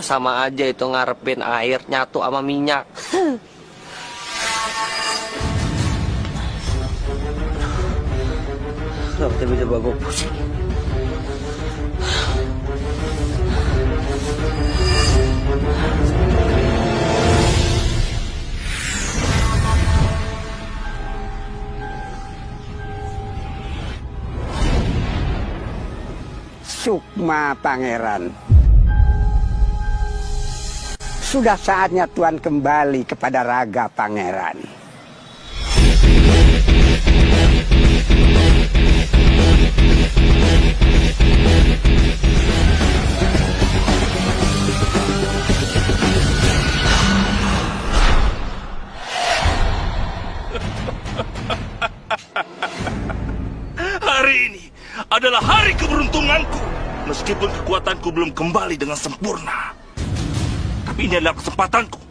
Sama aja itu ngarepin air nyatu sama minyak. Kenapa tiba-tiba gue pusing? Sukma Pangeran. Sudah saatnya Tuan kembali kepada raga Pangeran. Hari ini adalah hari keberuntunganku. Meskipun kekuatanku belum kembali dengan sempurna, tapi ini adalah kesempatanku.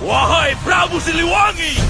Wahai Prabu Siliwangi!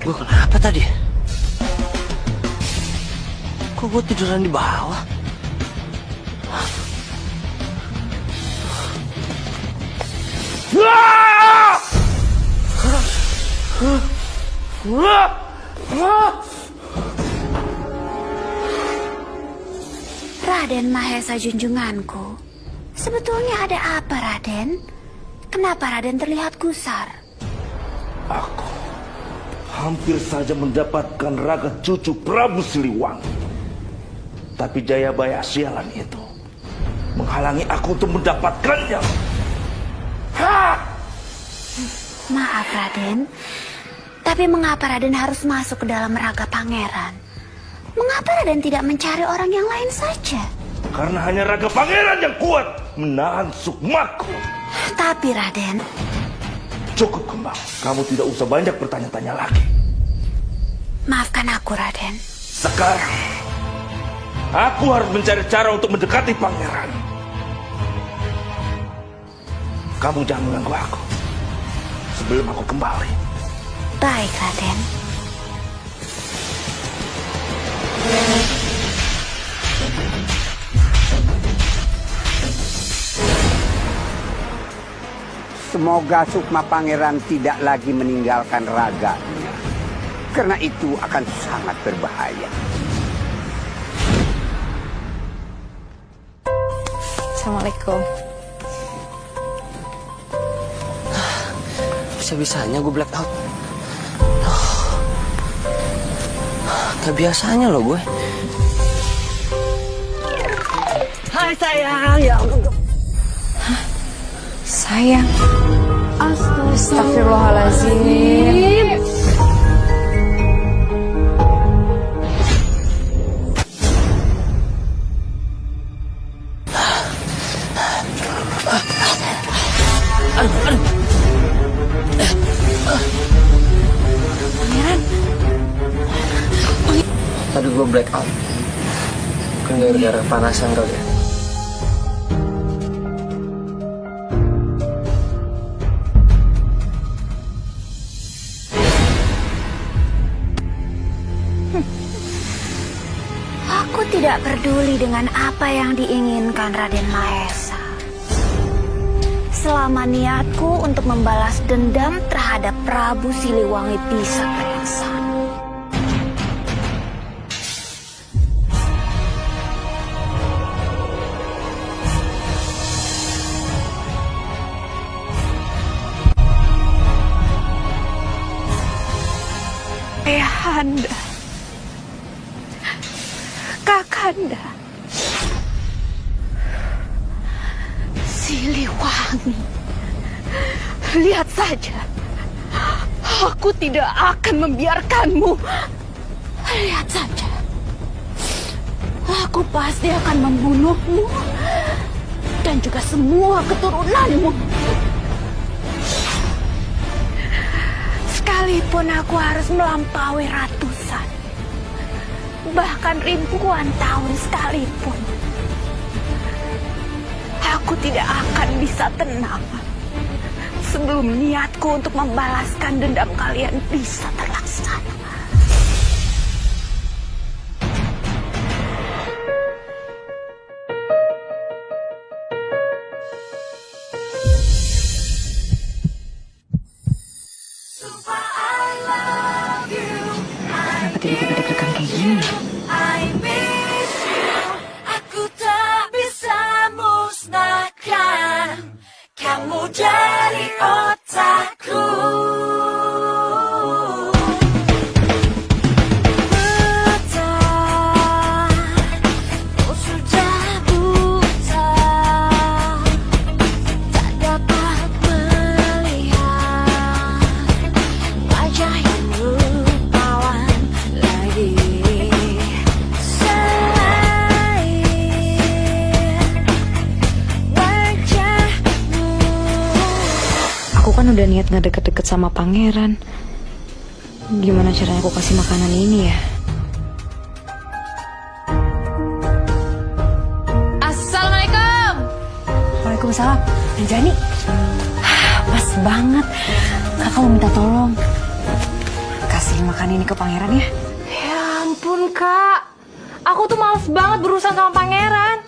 Gue kenapa tadi? Kok gue tiduran di bawah? Raden Mahesa junjunganku, sebetulnya ada apa, Raden? Kenapa Raden terlihat gusar? Aku hampir saja mendapatkan raga cucu Prabu Siliwangi. Tapi Jayabaya sialan itu menghalangi aku untuk mendapatkannya. Ha! Maaf, Raden. Tapi mengapa Raden harus masuk ke dalam raga pangeran? Mengapa Raden tidak mencari orang yang lain saja? Karena hanya raga pangeran yang kuat menahan Sukmaku. Tapi Raden... Cukup, Kembang. Kamu tidak usah banyak bertanya-tanya lagi. Maafkan aku, Raden. Sekarang, aku harus mencari cara untuk mendekati pangeran. Kamu jangan mengganggu aku sebelum aku kembali. Baik, Raden. Semoga Sukma Pangeran tidak lagi meninggalkan raganya. Karena itu akan sangat berbahaya. Assalamualaikum. Bisa-bisanya gue black out. Gak biasanya loh gue. Hai sayang, ya ampun. Sayang. Astagfirullahaladzim. Tadi gue black out. Mungkin gara-gara panasan kali ya. Aku tidak peduli dengan apa yang diinginkan Raden Mahesa. Selama niatku untuk membalas dendam terhadap Prabu Siliwangi bisa terlaksana. Ayahanda, Kakanda, Siliwangi, lihat saja, aku tidak akan membiarkanmu. Lihat saja, aku pasti akan membunuhmu dan juga semua keturunanmu. Sekalipun aku harus melampaui ratusan, bahkan ribuan tahun sekalipun, aku tidak akan bisa tenang sebelum niatku untuk membalaskan dendam kalian bisa terlaksana. Kenapa tiba-tiba deg-degan kayak gini? Aku tak bisa musnahkan kamu dari otakku. Mata, kau sudah buta, tak dapat melihat wajah yang rupawan lagi. Selain wajahmu. Aku kan udah niat nggak deket-deket sama pangeran. Gimana caranya aku kasih makanan ini ya? Assalamualaikum. Waalaikumsalam. Anjani. Pas banget. Kakak mau minta tolong. Kasih makan ini ke pangeran ya. Ya ampun kak, aku tuh males banget berurusan sama pangeran.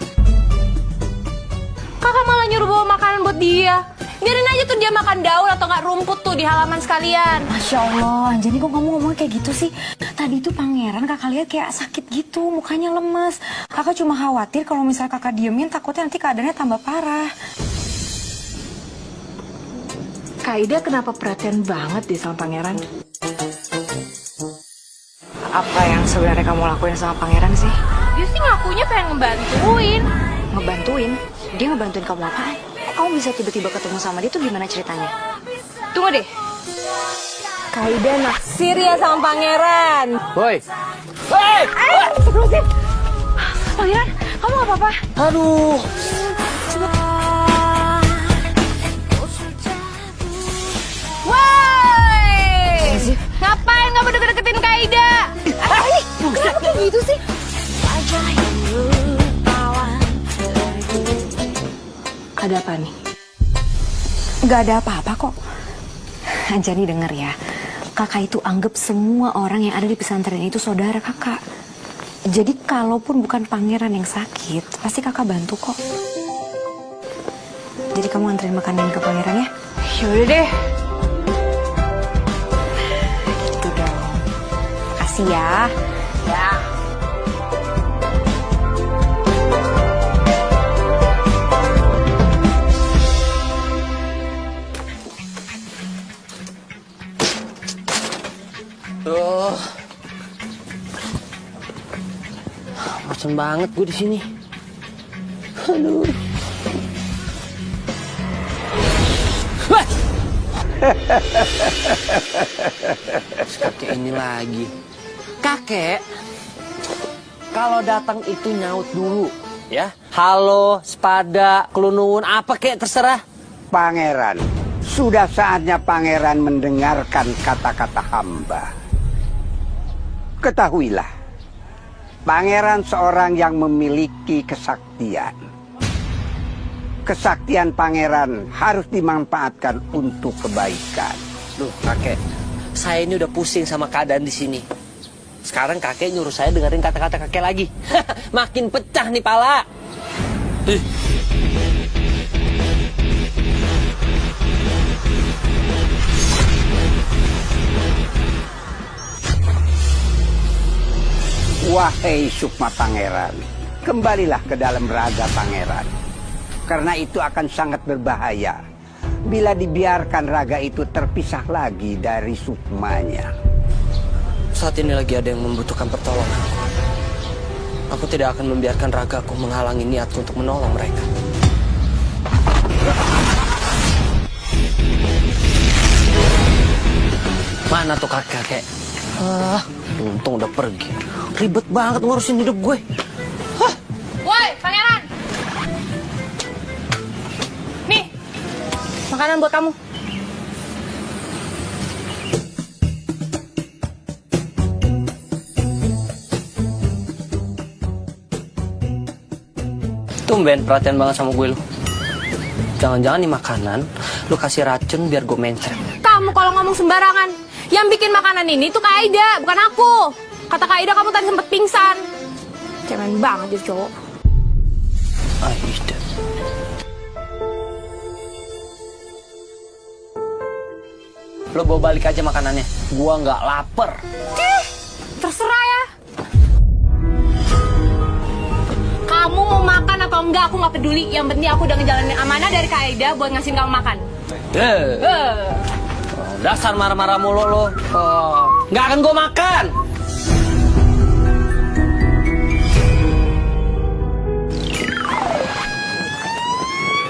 Kakak malah nyuruh bawa makanan buat dia. Biarin aja tuh dia makan daun atau nggak rumput tuh di halaman sekalian. Masya Allah, Anjani kok kamu ngomong kayak gitu sih? Tadi tuh pangeran kakak lihat kayak sakit gitu, mukanya lemes. Kakak cuma khawatir kalau misal kakak diemin takutnya nanti keadaannya tambah parah. Kak Ida kenapa perhatian banget deh sama pangeran? Apa yang sebenarnya kamu lakuin sama pangeran sih? Dia sih ngakunya pengen ngebantuin. Ngebantuin? Dia ngebantuin kamu apaan? Kok kamu bisa tiba-tiba ketemu sama dia tuh gimana ceritanya? Tunggu deh. Kak Ida naksir ya sama pangeran. Woi, Astagfirullahaladzim. Pangeran, kamu gak apa-apa? aduh. Woi! Ngapain kamu deket-deketin Kak Ida? Kenapa kayak gitu sih? Wajah yang rupawan Ada apa nih? Gak ada apa-apa kok. Anjani denger ya. Kakak itu anggap semua orang yang ada di pesantren itu saudara kakak. Jadi kalaupun bukan pangeran yang sakit, pasti kakak bantu kok. Jadi kamu anterin makanan ke pangeran ya? Yaudah deh. Gitu dong. Makasih ya. Ya. Bosan banget gue di sini. Aduh. Seperti ini lagi. Kakek, kalau datang itu nyaut dulu, ya. Halo, sepada, kelunungun, apa kek terserah. Pangeran, sudah saatnya pangeran mendengarkan kata-kata hamba. Ketahuilah, pangeran seorang yang memiliki kesaktian. Kesaktian pangeran harus dimanfaatkan untuk kebaikan. Duh, kakek, saya ini udah pusing sama keadaan di sini. Sekarang kakek nyuruh saya dengerin kata-kata kakek lagi. Makin pecah nih pala. Wahai Sukma Pangeran, kembalilah ke dalam raga pangeran. Karena itu akan sangat berbahaya bila dibiarkan raga itu terpisah lagi dari Sukmanya. Saat ini lagi ada yang membutuhkan pertolongan. Aku tidak akan membiarkan ragaku menghalangi niatku untuk menolong mereka. Mana tuh kakek? Untung udah pergi. Ribet banget ngurusin hidup gue. Woi, pangeran. Nih, makanan buat kamu. Tumben perhatian banget sama gue lu. Jangan-jangan nih makanan lu kasih racun biar gue mencret. Kamu kalau ngomong sembarangan, yang bikin makanan ini tuh Kak Aida, bukan aku. Kata Kak Aida kamu tadi sempet pingsan. Cemen banget jadi cowok. Aida. Lo bawa balik aja makanannya. Gua nggak lapar. Terserah ya. Kamu mau makan atau enggak aku nggak peduli. Yang penting aku udah ngejalanin amanah dari Kak Aida buat ngasihin kamu makan. Dasar marah-marah mulu lo. Nggak akan gua makan.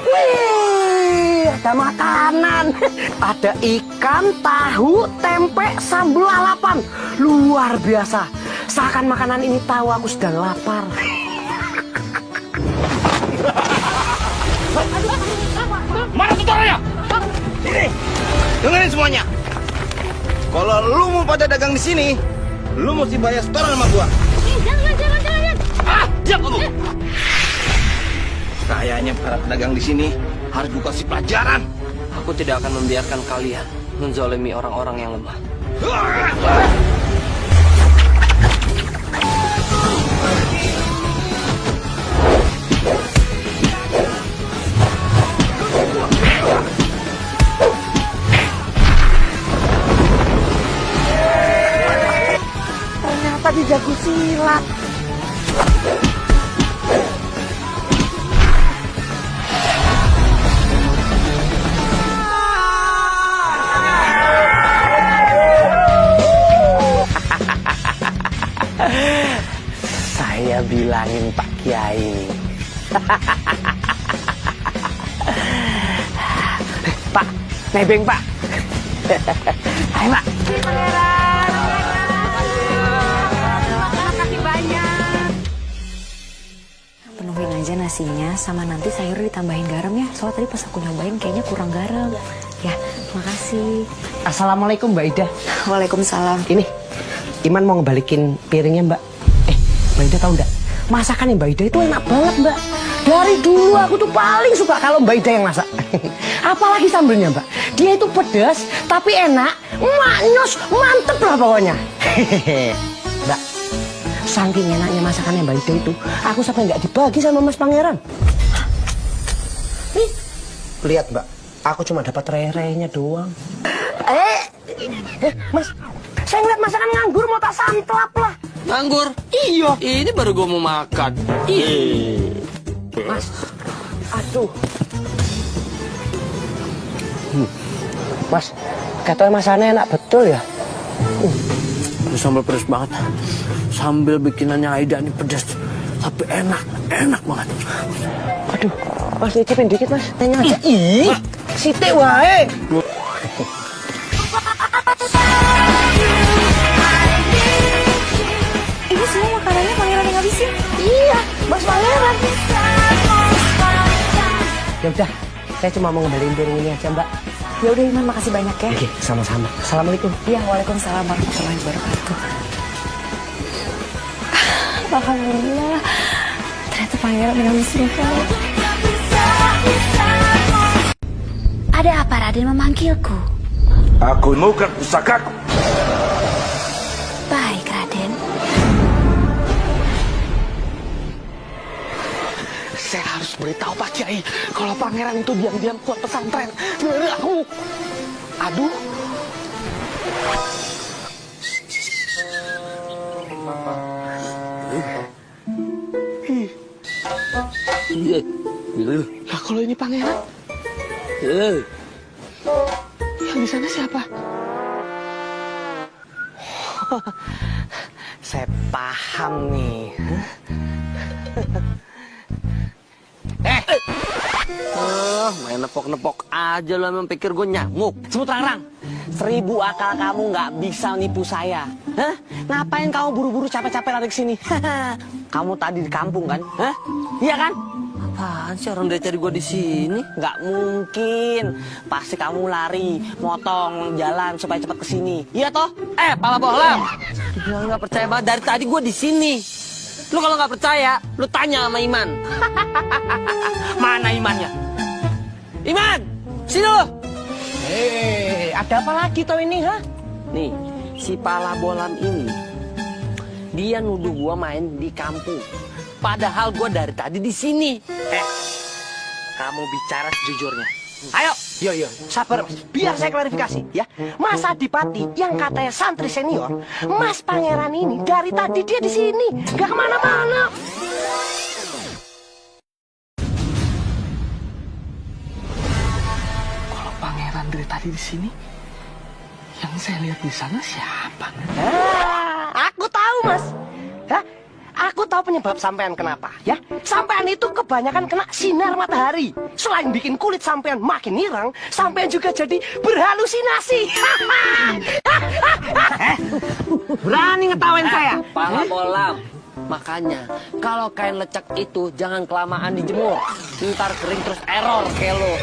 Wih, ada makanan. Ada ikan, tahu, tempe, sambal lalapan. Luar biasa. Seakan makanan ini tahu aku sedang lapar. Mana tutorialnya? Ini, dengerin semuanya. Kalau lu mau pada dagang di sini, lu mesti bayar setoran sama gua. Jangan. Diam kamu. Kayaknya para pedagang di sini harus gua kasih pelajaran. Aku tidak akan membiarkan kalian menzalimi orang-orang yang lemah. Ternyata dia jago silat. Saya bilangin Pak Kiai. Pak, nebeng Pak. Ayo Pak. Makasih banyak. Penuhin aja nasinya sama nanti sayur ditambahin garam ya. Soalnya tadi pas aku nyobain kayaknya kurang garam. Ya, makasih. Assalamualaikum Mbak Ida. Waalaikumsalam. Ini, Iman mau ngebalikin piringnya Mbak. Mbak Ida tahu nggak? Masakannya Mbak Ida itu enak banget Mbak. Dari dulu aku tuh paling suka kalau Mbak Ida yang masak. Apalagi sambelnya Mbak. Dia itu pedas tapi enak, maknyos, mantep lah pokoknya. Mbak, saking enaknya masakannya Mbak Ida itu, aku sampai nggak dibagi sama Mas Pangeran. Nih, lihat Mbak, aku cuma dapat rere-renya doang. Mas, saya ngeliat masakan nganggur mau tak santlap lah. Nganggur? Iya. Ini baru gue mau makan. Mas, aduh. Mas, katanya masakannya enak betul ya? Ini sambal pedas banget. Sambal bikinannya Aida ini pedas. Tapi enak banget. Aduh, Mas nyicipin dikit Mas, tanya aja. Ih, sitik wae. Ini semua makanannya Pangeran yang ngabisin. Iya, Mas Pangeran. Ya udah, saya cuma mau ngembaliin piring ini aja Mbak. Ya udah Iman, makasih banyak ya. Oke, sama-sama. Assalamualaikum. Iya, waalaikumsalam warahmatullahi wabarakatuh. Alhamdulillah. Ternyata Pangeran yang ngabisin kan. Ada apa Raden memanggilku? Aku menemukan pusakaku. Baik Raden. Saya harus beritahu Pak Kiai kalau Pangeran itu diam-diam keluar pesantren dari aku. Aduh. Lah kalau ini Pangeran? Yang di sana siapa? Saya paham nih. Main nepok-nepok aja lo, emang pikir gue nyamuk. Semut larang, 1000 akal kamu nggak bisa nipu saya. Hah? Ngapain kamu buru-buru capek-capek lari ke sini? Kamu tadi di kampung kan? Hah? Iya kan? Apaan sih orang dia cari gue di sini? Nggak mungkin. Pasti kamu lari, motong jalan supaya cepat ke sini. Iya toh? Pala bohlam. Gue nggak percaya banget, dari tadi gue di sini. Lu kalau nggak percaya, lu tanya sama Iman. Mana imannya? Iman, sini lu. Ada apa lagi toh ini, ha? Nih, si pala bohlam ini, dia nuduh gue main di kampung. Padahal gue dari tadi di sini. Kamu bicara sejujurnya. Ayo, yo, sabar Mas. Biar saya klarifikasi ya. Mas Adipati yang katanya santri senior, Mas Pangeran ini dari tadi dia di sini, nggak kemana-mana. Kalau Pangeran dari tadi di sini, yang saya lihat di sana siapa? Aku tahu Mas. Hah? Aku tahu penyebab sampean kenapa, ya. Sampean itu kebanyakan kena sinar matahari. Selain bikin kulit sampean makin irang, sampean juga jadi berhalusinasi. Berani ngetawain saya? Pala bohlam. Makanya, kalau kain lecek itu jangan kelamaan dijemur. Ntar kering terus error kayak lo.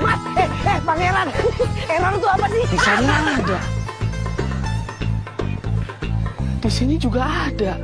Mas, Pangeran, error itu apa sih? Di sana ada. Di sini juga ada.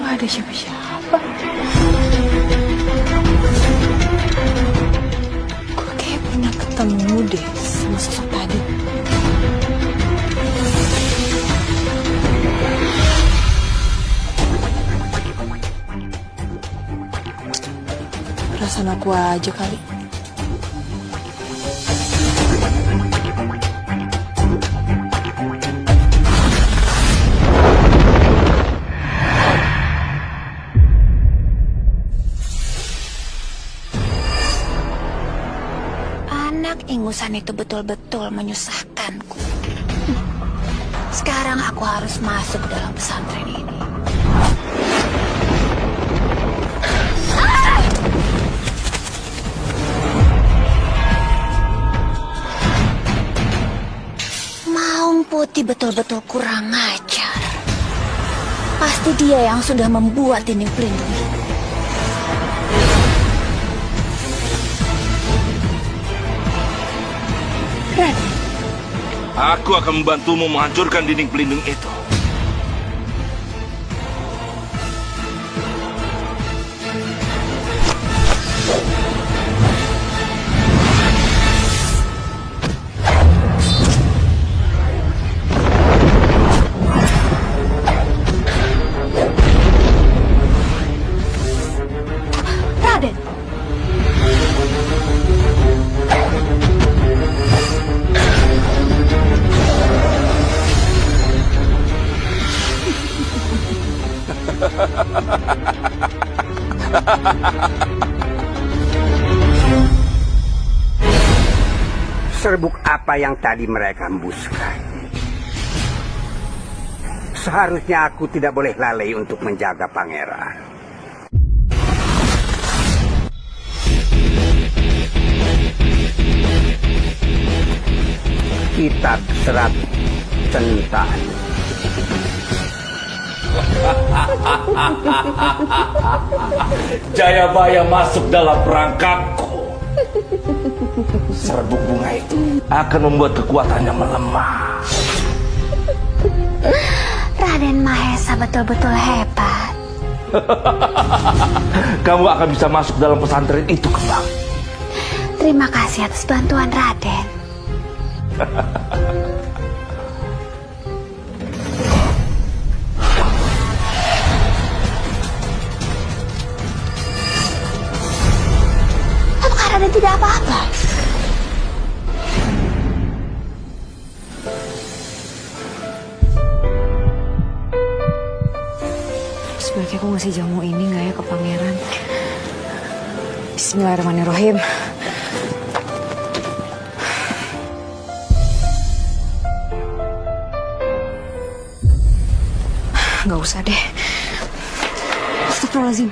Nggak ada siapa-siapa. Gue kayak pernah ketemu deh sama sosok tadi. Perasaan aku aja kali. Anak ingusan itu betul-betul menyusahkanku. Sekarang aku harus masuk ke dalam pesantren ini. Maung Putih betul-betul kurang ajar. Pasti dia yang sudah membuat dinding pelindung ini. Aku akan membantumu menghancurkan dinding pelindung itu. Raden, Serbuk apa yang tadi mereka embuskan? Seharusnya aku tidak boleh lalai untuk menjaga pangeran. Kitab Serat Centan. Jayabaya masuk dalam perangkapku. Serbuk bunga itu akan membuat kekuatannya melemah. Raden Mahesa betul-betul hebat. Kamu akan bisa masuk dalam pesantren itu, Kembang. Terima kasih atas bantuan Raden. Apakah Raden tidak apa-apa? Sebaiknya aku ngasih jamu ini nggak ya ke pangeran? Bismillahirrahmanirrahim. Nggak usah deh. Astagfirullahaladzim.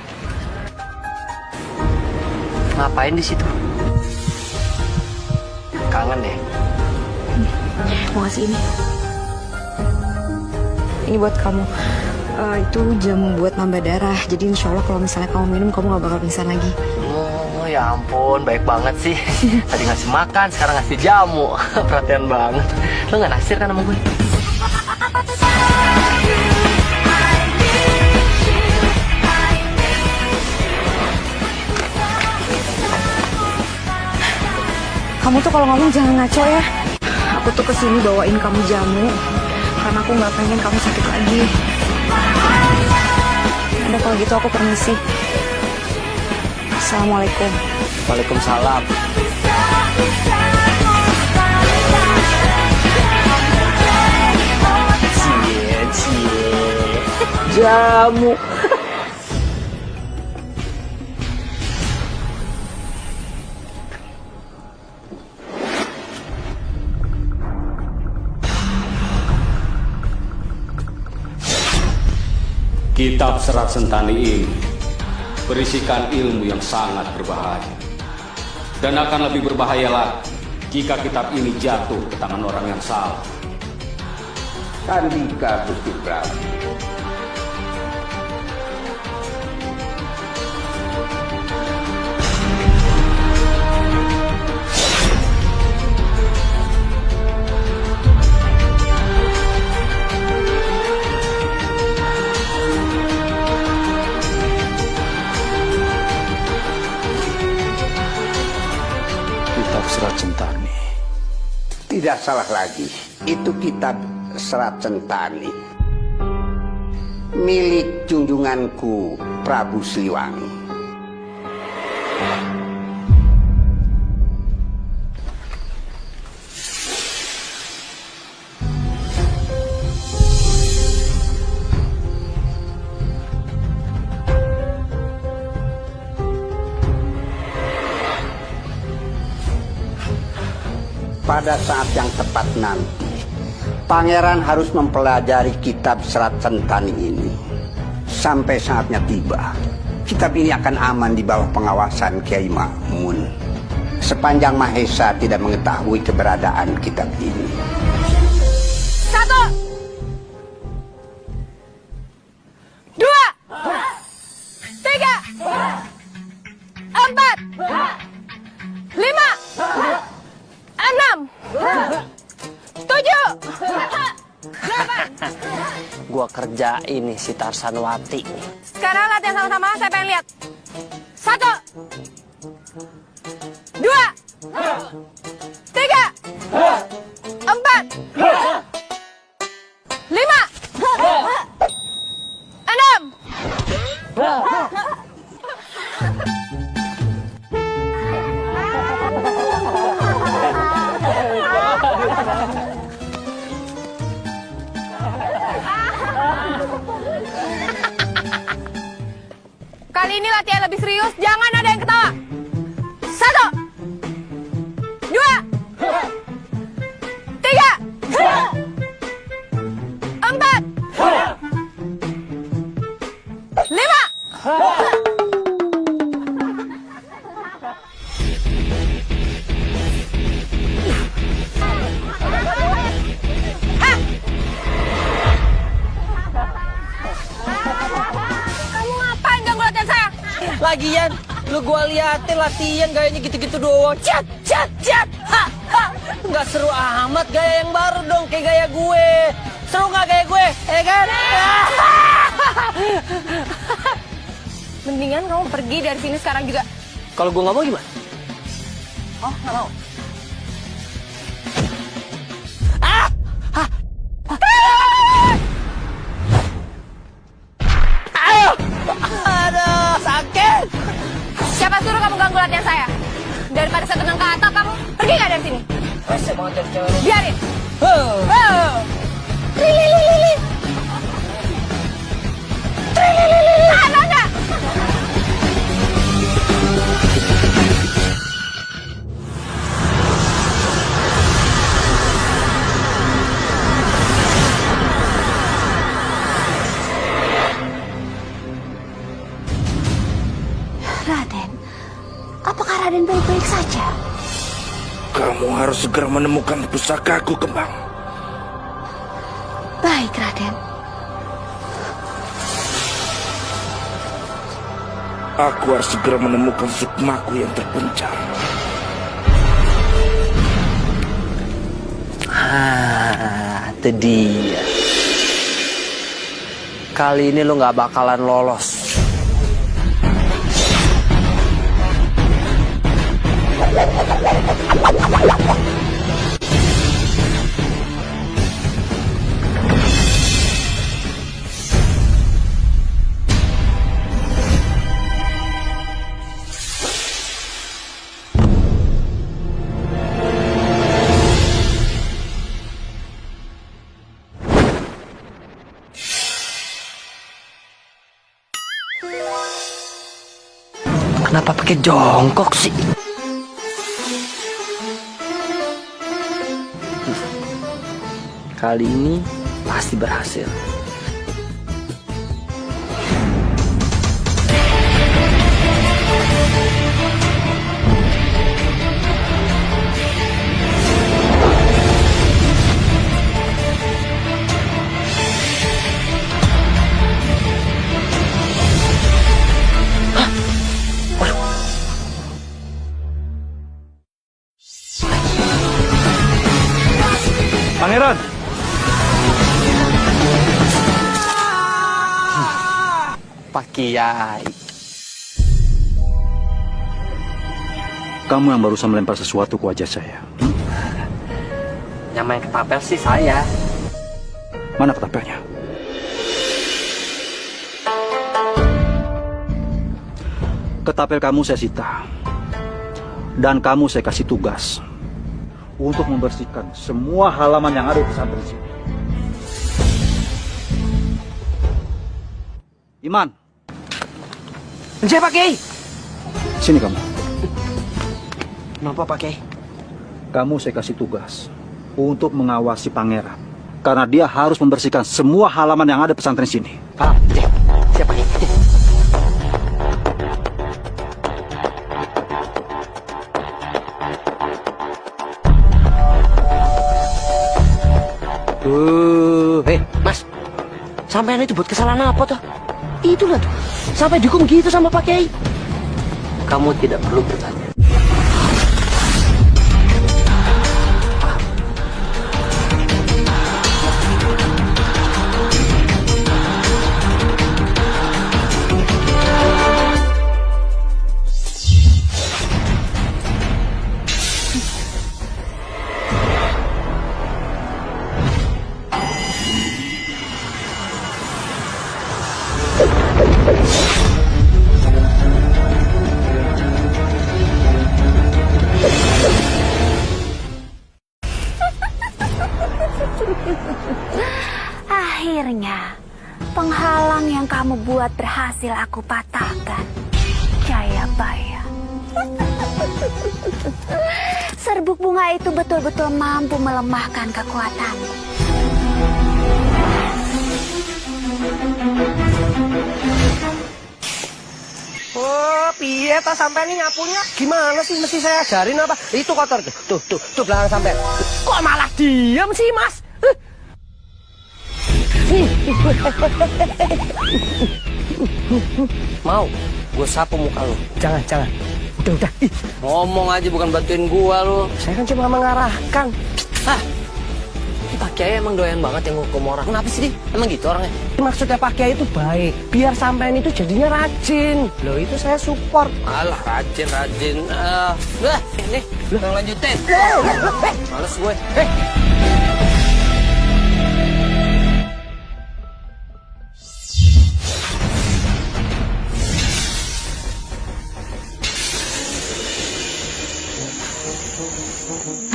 Ngapain di situ? Kangen deh. Mau kasih ini. Ini buat kamu. Itu jamu buat nambah darah. Jadi insya Allah kalau misalnya kamu minum, kamu gak bakal pingsan lagi. Oh ya ampun, baik banget sih. Tadi ngasih makan, sekarang ngasih jamu. Perhatian banget. Lo gak naksir kan sama gue? Kamu tuh kalau ngomong jangan ngaco ya. Aku tuh kesini bawain kamu jamu karena aku nggak pengen kamu sakit lagi. Udah kalau gitu aku permisi. Assalamualaikum. Waalaikumsalam. Cie. Jamu. Kitab Serat Sentani ini berisikan ilmu yang sangat berbahaya. Dan akan lebih berbahaya lagi jika kitab ini jatuh ke tangan orang yang salah. Sandika Gusti Prabu. Serat Sentani. Tidak salah lagi, itu kitab Serat Sentani milik junjunganku Prabu Siliwangi. Pada saat yang tepat nanti, pangeran harus mempelajari kitab Serat Sentani ini. Sampai saatnya tiba, kitab ini akan aman di bawah pengawasan Kiai Ma'mun. Sepanjang Mahesa tidak mengetahui keberadaan kitab ini. 1, 2, 3, 4, 5, 6, 7, 8. Gua kerja ini si Tarsanwati nih. Sekarang latihan sama-sama, saya pengen lihat. 1, 2, 3, 4, 5, 6. Kali ini latihan lebih serius, jangan ada yang ketawa. 1, 2, 3, 4, 5. Lagian, Lu gua liatin latihan gayanya gitu-gitu doang. Cat, cat, cat. Ha, ha. Nggak seru amat gaya yang baru dong, kayak gaya gue. Seru nggak gaya gue? Kan? Mendingan kamu pergi dari sini sekarang juga. Kalau gue nggak mau gimana? Oh, nggak mau. Aduh, sakit. Siapa suruh kamu ganggu latihan saya? Daripada saya tenang ke atap, kamu pergi nggak dari sini? Rese banget jadi cewek lu. Biarin. Huh. Lili. Ada nggak? Raden, apakah Raden baik-baik saja? Kamu harus segera menemukan pusakaku, Kembang. Baik, Raden. Aku harus segera menemukan sukmaku yang terpencar. Itu dia. Kali ini lu nggak bakalan lolos. Kenapa pakai jongkok sih? Kali ini pasti berhasil. Pangeran! Pak Kiai. Kamu yang barusan melempar sesuatu ke wajah saya. Yang main ketapel sih saya. Mana ketapelnya? Ketapel kamu saya sita. Dan kamu saya kasih tugas untuk membersihkan semua halaman yang ada di pesantren sini. Iman, Siapa Pak Kiai? sini kamu. Kenapa Pak Kiai? Kamu saya kasih tugas untuk mengawasi pangeran. Karena dia harus membersihkan semua halaman yang ada di pesantren sini. Pak, siapa Kiai? Mas, sampean itu buat kesalahan apa tuh? Itulah tuh, sampai dihukum gitu sama Pak Kiai. Kamu tidak perlu bertanya. Akhirnya, penghalang yang kamu buat berhasil aku patahkan. Jayabaya. Serbuk bunga itu betul-betul mampu melemahkan kekuatanmu. Oh, piye ta sampai ini nyapunya? Gimana sih? Mesti saya ajarin apa? Itu kotor tuh. Tuh belakang sampai. Kok malah diam sih, Mas? Mau gue sapu muka lu. Jangan. Udah. Ih, Ngomong aja bukan bantuin gua lu. saya kan cuma mengarahkan. Hah? Pak Kiai emang doyan banget yang hukum orang. Kenapa sih, Di? Emang gitu orangnya? Maksudnya Pak Kiai itu baik. Biar sampean itu jadinya rajin. Loh itu saya support. Alah, rajin. Udah, nih, udah lanjutin. Males gue.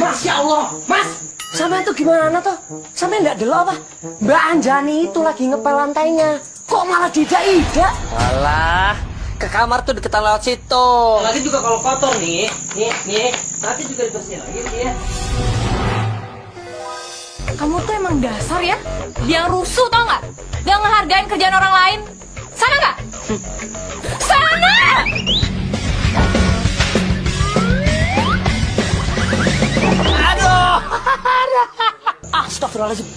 Masya Allah, Mas. Sampai itu gimana tuh? Sampai enggak delok apa? Mbak Anjani itu lagi ngepel lantainya. Kok malah tidak? Alah, ke kamar tuh deketan lewat situ. Lagi juga kalau kotor nih, nanti juga dibersihin lagi ya. Kamu tuh emang dasar ya? Yang rusuh tau nggak? Gak ngehargain kerjaan orang lain. Sana nggak? Sana! Aduh! Astagfirullahaladzim.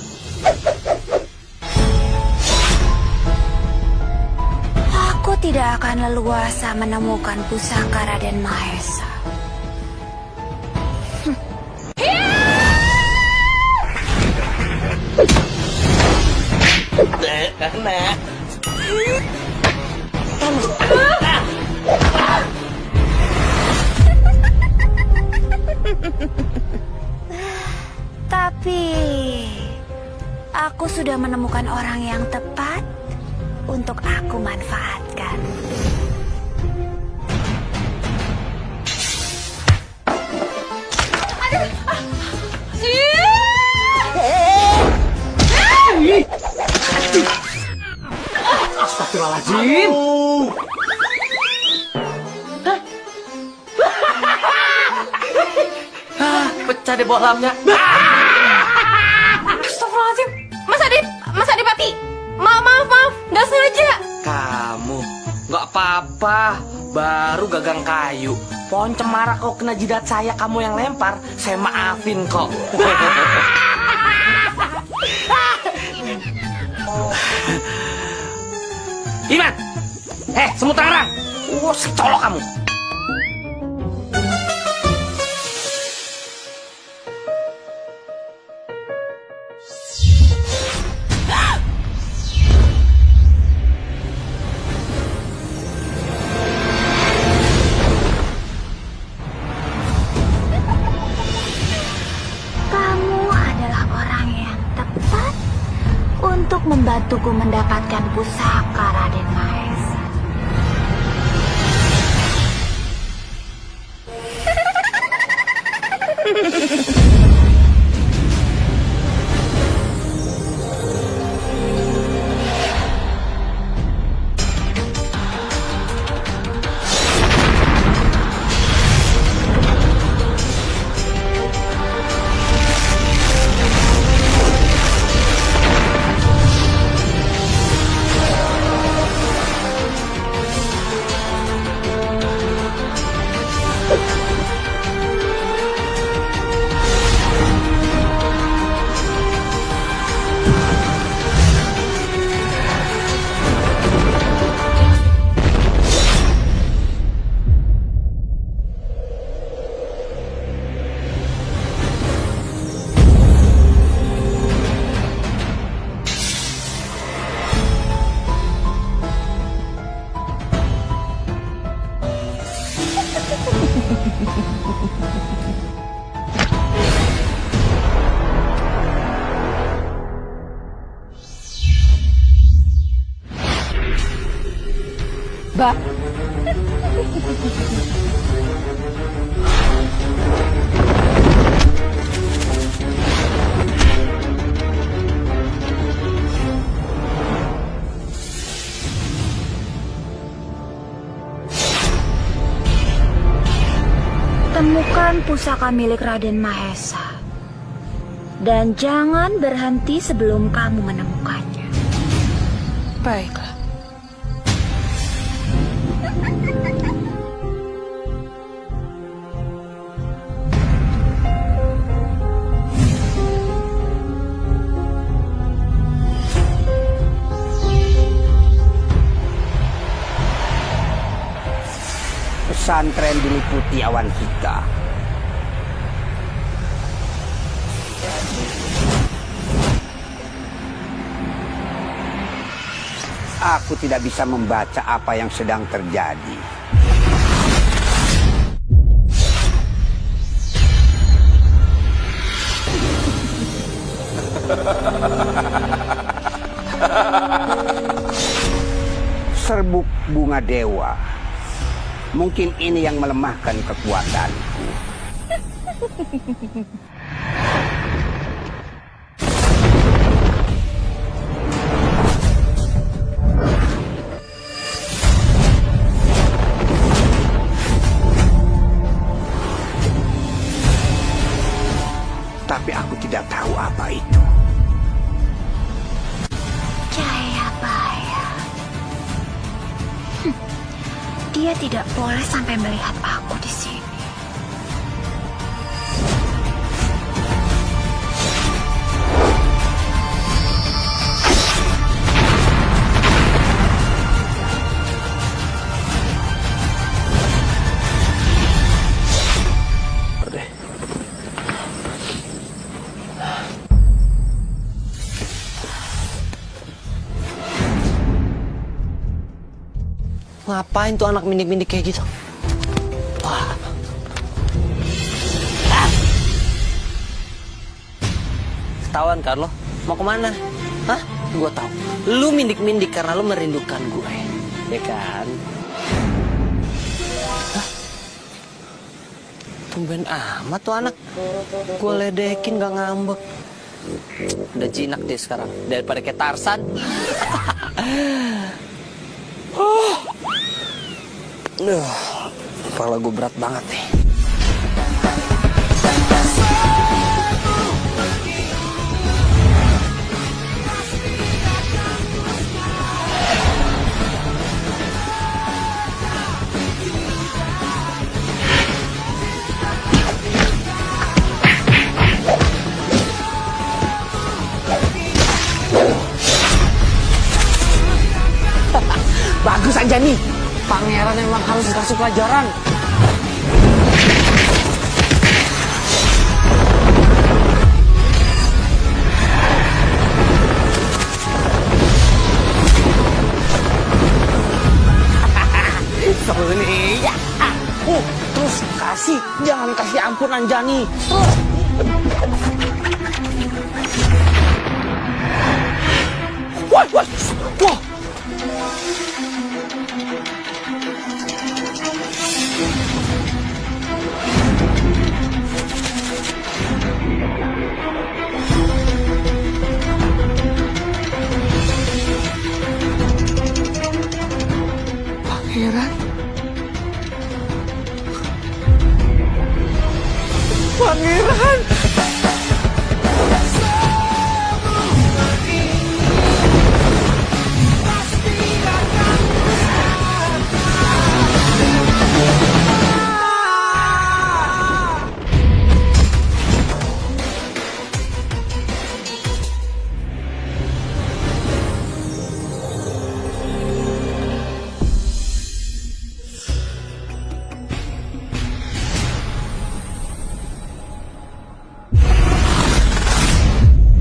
Aku tidak akan leluasa menemukan pusaka Raden Mahesa. Tapi aku sudah menemukan orang yang tepat untuk aku manfaatkan. Astagfirullahaladzim. Pecah deh bolamnya. Astagfirullahaladzim. Mas Adipati. Maaf. Gak sengaja. Kamu nggak apa-apa, baru gagang kayu. Pohon cemara kau kena jidat saya, kamu yang lempar, saya maafin kok. Iman. Semut arang. Secolok kamu. Kamu adalah orang yang tepat untuk membantuku mendapatkan pusaka Raden Mahesa. Mbak. Temukan pusaka milik Raden Mahesa. Dan jangan berhenti sebelum kamu menemukannya. Baiklah. pesantren diliputi awan hitam. Aku tidak bisa membaca apa yang sedang terjadi. Serbuk bunga dewa. Mungkin ini yang melemahkan kekuatanku. Tapi aku tidak tahu apa itu. Jayabaya. Dia tidak boleh sampai melihat aku di sini. Ngapain tuh anak mindik-mindik kayak gitu? Wah. Ketahuan kan lo? Mau kemana? Hah? Gue tahu. Lu mindik-mindik karena lu merindukan gue. Ya kan? Hah? Tumben amat tuh anak. Gue ledekin gak ngambek. Udah jinak deh sekarang. Daripada kayak Tarsan. Kepala gue berat banget nih. Bagus Anjani. Pangeran emang harus dikasih pelajaran. Ini ya. Terus kasih, jangan kasih ampun Anjani. Terus. Wah, wah, wah. Pangeran. Pangeran.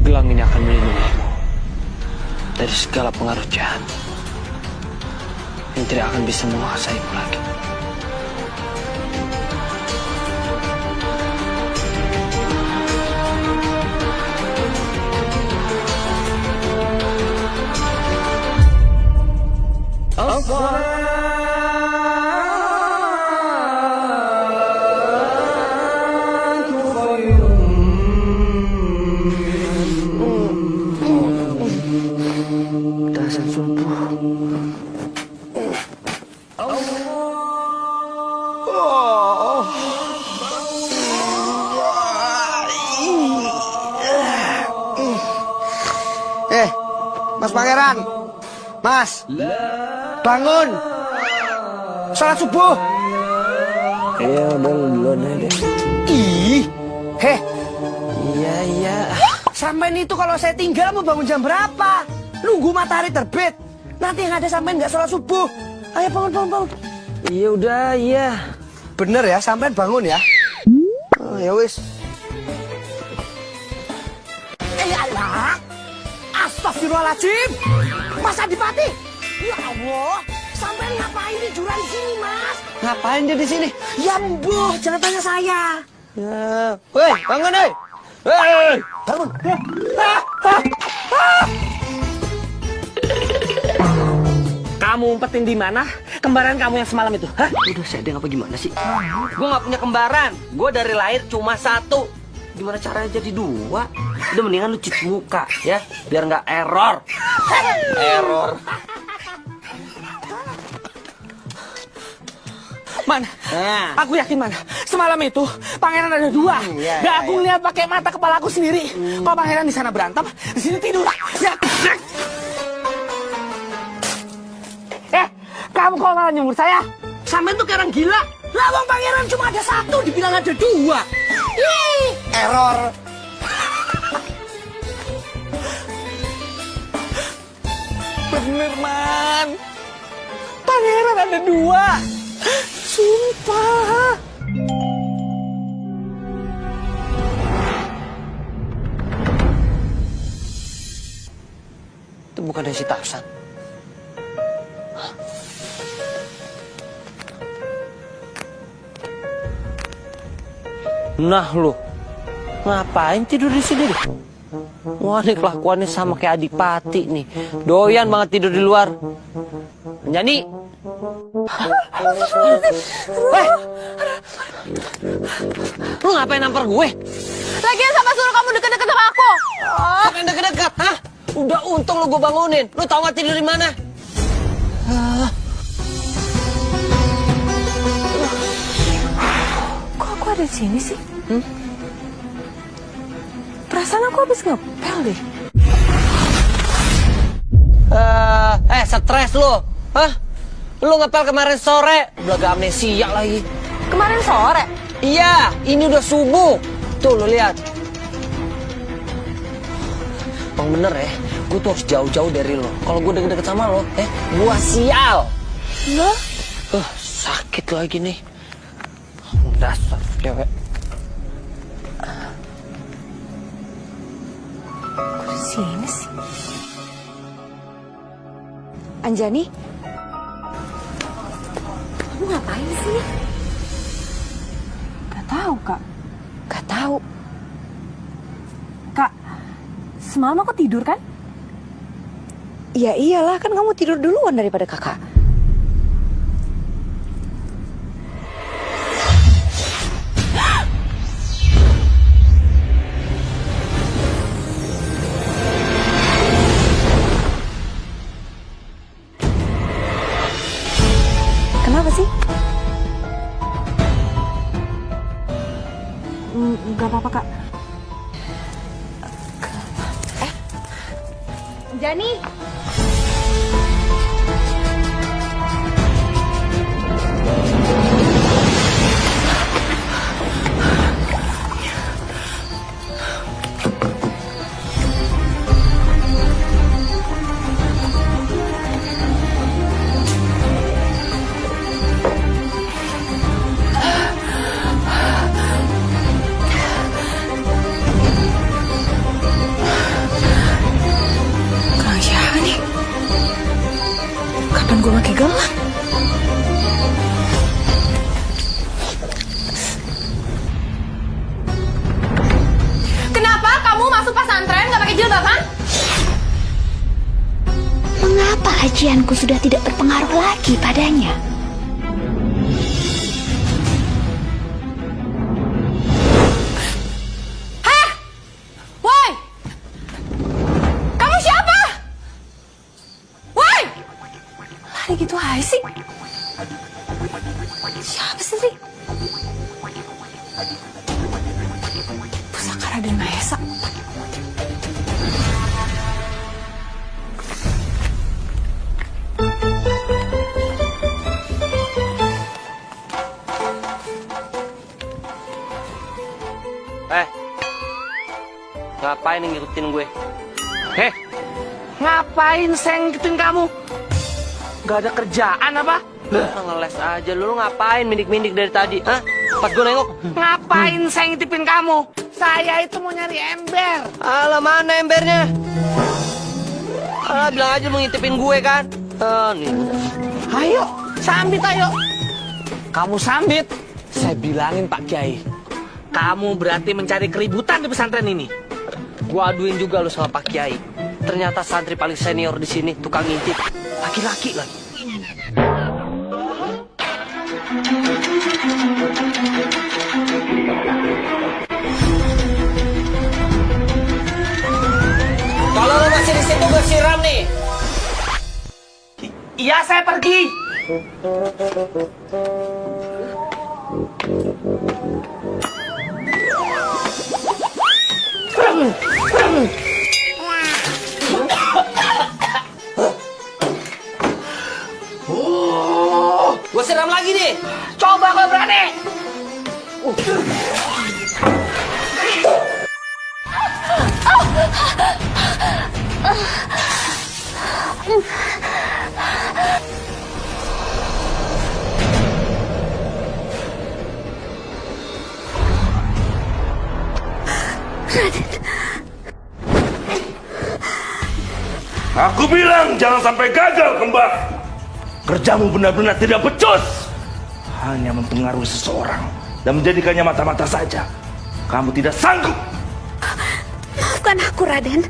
Gelang ini akan melindungimu dari segala pengaruh jahat yang tidak akan bisa menguasaimu lagi. Dasar subuh. Mas Pangeran. Mas. Bangun. Salat subuh. Iya, udah duluan aja deh. Ih. Heh. Iya. Sampean itu kalau saya tinggal mau bangun jam berapa? Nunggu matahari terbit. Nanti yang ada sampean nggak sholat subuh. Ayo bangun. Iya udah, iya. Bener ya, sampean bangun ya. Oh, ya wis. Alah, astagfirullahaladzim. Mas Adipati, ya Allah, sampai ngapain di jurang di sini, Mas? Ngapain dia di sini? Ya mbuh, jangan tanya saya. Ya. Woi, bangun woi. Woi, bangun. Kamu umpetin di mana? Kembaran kamu yang semalam itu, hah? Udah sedeng apa gimana sih? Gue nggak punya kembaran. Gue dari lahir cuma satu. Gimana caranya jadi dua? Udah mendingan lu cuci muka, ya, biar nggak error. Error. Man, aku yakin man, semalam itu pangeran ada dua. Dan aku lihat pakai mata kepala aku sendiri. Kalau pangeran di sana berantem, di sini tidur. Ya. Kamu kalau malah nyumbur saya? Sampai tuh kayak orang gila. Lah bang pangeran cuma ada satu, dibilang ada dua. Yeay. Error. Bener man, pangeran ada dua. Sumpah. Itu bukan dari si Tarsan. Nah lu, ngapain tidur di sini? Wah, ini kelakuannya sama kayak Adipati nih. Doyan banget tidur di luar. Jadi, lu ngapain nampar gue? Lagian siapa suruh kamu deket-deket sama aku? Siapa yang deket-deket? Hah? Udah untung lu gue bangunin. Lu tau gak tidur di mana? Kok aku ada di sini sih? Perasaan aku habis ngepel deh. Stres lu. Hah? Lu ngepel kemarin sore. Belaga amnesia lagi. Kemarin sore? Iya, ini udah subuh. Tuh lu lihat. Bang bener ya, gue tuh harus jauh-jauh dari lo. Kalau gue deket-deket sama lo, gue sial. Loh? Sakit lagi nih. Dasar cewek. Kok di sini sih? Anjani? Kamu ngapain di sini? Gak tahu, Kak. Gak tahu. Kak, semalam aku tidur kan? Ya iyalah, kan kamu tidur duluan daripada kakak. Kenapa sih? Gak apa-apa, Kak. Jani. Kapan gue pakai gelang? Kenapa kamu masuk pesantren gak pakai jilbab, ha? Mengapa ajianku sudah tidak berpengaruh lagi padanya? Hah? Woi! Kamu siapa? Woi! Lari gitu aja sih. Siapa sih? Pusaka Raden Mahesa. Ngapain ngikutin gue? Ngapain saya ngikutin kamu? Gak ada kerjaan apa? Ngeles aja lu ngapain mindik-mindik dari tadi? Hah? Pas gue nengok. Ngapain saya ngintipin kamu? Saya itu mau nyari ember. Alah, mana embernya? Bilang aja lu ngintipin gue kan? Nih. Ayo, sambit ayo. Kamu sambit. Saya bilangin Pak Kiai. Kamu berarti mencari keributan di pesantren ini. Gua aduin juga lu sama Pak Kiai. Ternyata santri paling senior di sini tukang ngintip. Laki-laki lagi. Kalau lu masih di situ gue siram nih. Iya, saya pergi. Gue siram lagi nih. Coba kalau berani. Aku bilang jangan sampai gagal kembali. Kerjamu benar-benar tidak becus. Hanya mempengaruhi seseorang dan menjadikannya mata-mata saja. Kamu tidak sanggup. Maafkan aku, Raden.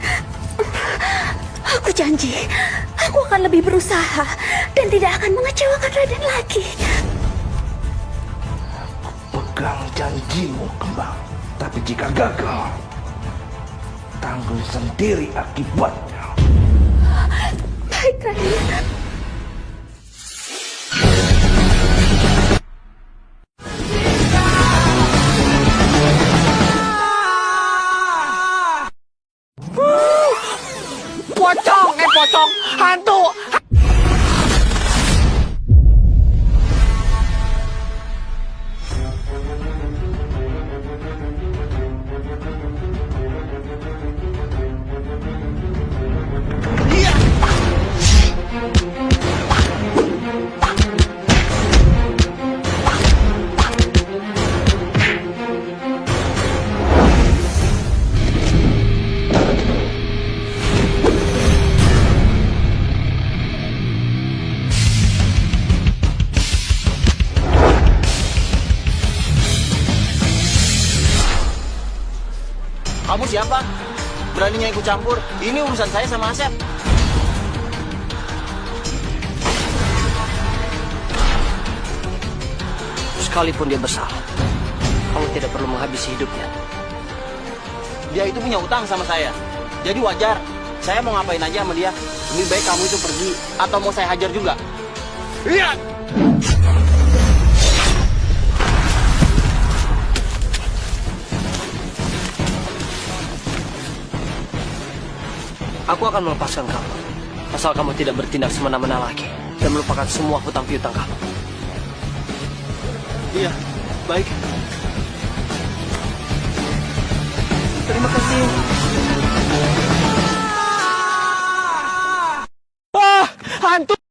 Aku janji, aku akan lebih berusaha dan tidak akan mengecewakan Raden lagi. Pegang janjimu kembang. Tapi jika gagal, tanggung sendiri akibatnya. Baik, Raden. Pocong, hantu. Kamu siapa? Beraninya ikut campur? Ini urusan saya sama Asep. Sekalipun dia bersalah, kamu tidak perlu menghabisi hidupnya. Dia itu punya utang sama saya. Jadi wajar. Saya mau ngapain aja sama dia. Lebih baik kamu itu pergi. Atau mau saya hajar juga. Lihat! Aku akan melepaskan kamu. Asal kamu tidak bertindak semena-mena lagi. Dan melupakan semua hutang piutang kamu. Iya, baik. Terima kasih. Hantu.